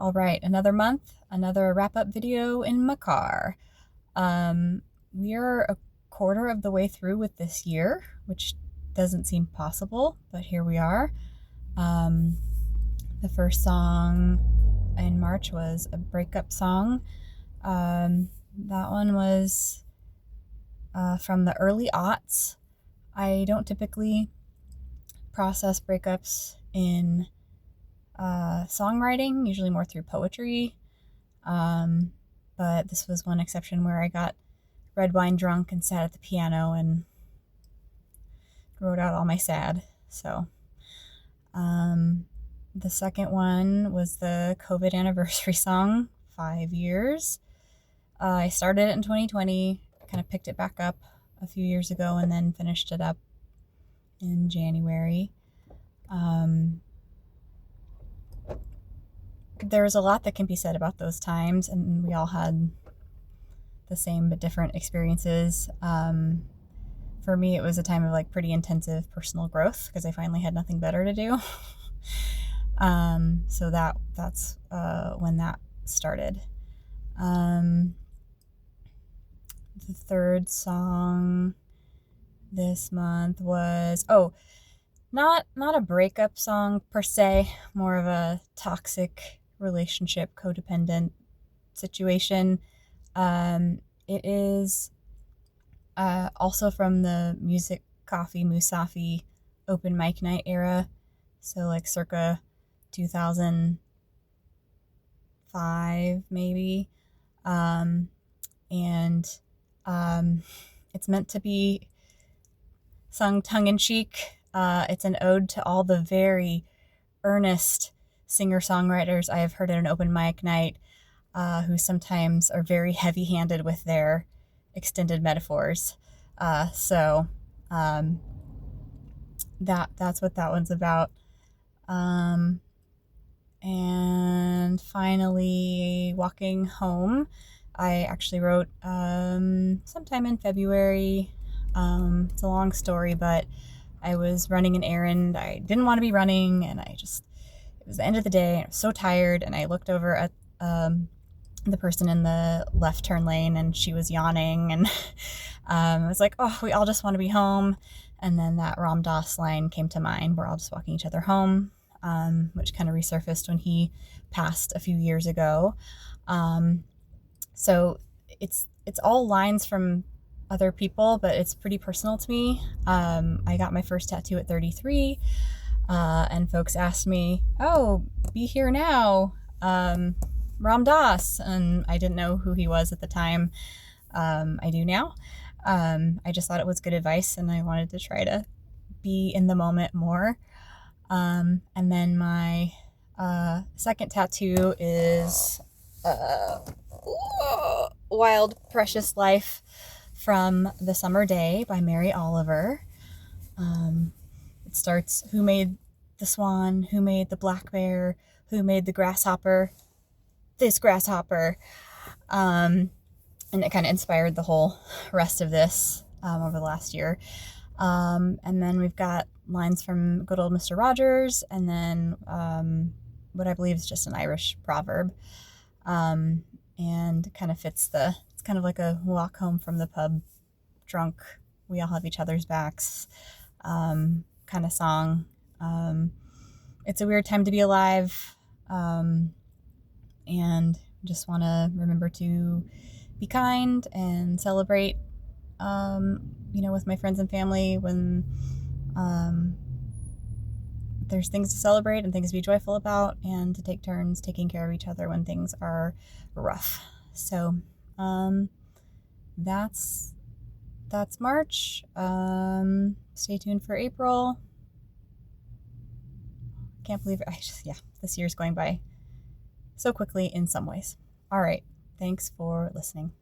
All right, another month, another wrap-up video in my car. We're a quarter of the way through with this year, which doesn't seem possible, but here we are. The first song in March was a breakup song. That one was from the early aughts. I don't typically process breakups in songwriting, usually more through poetry. But this was one exception where I got red wine drunk and sat at the piano and wrote out all my sad. So, the second one was the COVID anniversary song, 5 years. I started it in 2020, kind of picked it back up a few years ago, and then finished it up in January. There's a lot that can be said about those times, and we all had the same but different experiences. For me, it was a time of like pretty intensive personal growth because I finally had nothing better to do. So that's when that started. The third song this month was not a breakup song per se, more of a toxic relationship, codependent situation. It is also from the Music Coffee Musafi open mic night era, so like circa 2005 maybe. And it's meant to be sung tongue-in-cheek. It's an ode to all the very earnest singer-songwriters I have heard at an open mic night, who sometimes are very heavy-handed with their extended metaphors. So that's what that one's about. And finally, Walking Home. I actually wrote sometime in February. It's a long story, but I was running an errand I didn't want to be running, and it was the end of the day, and I was so tired, and I looked over at the person in the left turn lane, and she was yawning, and I was like, oh, we all just want to be home. And then that Ram Dass line came to mind, we're all just walking each other home, which kind of resurfaced when he passed a few years ago. So it's all lines from other people, but it's pretty personal to me. I got my first tattoo at 33, and folks asked me, oh, Be Here Now, Ram Dass, and I didn't know who he was at the time. I do now. I just thought it was good advice, and I wanted to try to be in the moment more. And then my second tattoo is Wild Precious Life from The Summer Day by Mary Oliver. It starts, who made the swan, who made the black bear, who made the grasshopper, this grasshopper. And it kind of inspired the whole rest of this over the last year. And then we've got lines from good old Mr. Rogers, and then what I believe is just an Irish proverb, and kind of fits it's kind of like a walk home from the pub drunk, we all have each other's backs kind of song. It's a weird time to be alive, and just want to remember to be kind and celebrate, with my friends and family when there's things to celebrate and things to be joyful about, and to take turns taking care of each other when things are rough. So that's March. Stay tuned for April. Can't believe it. This year's going by so quickly in some ways. All right. Thanks for listening.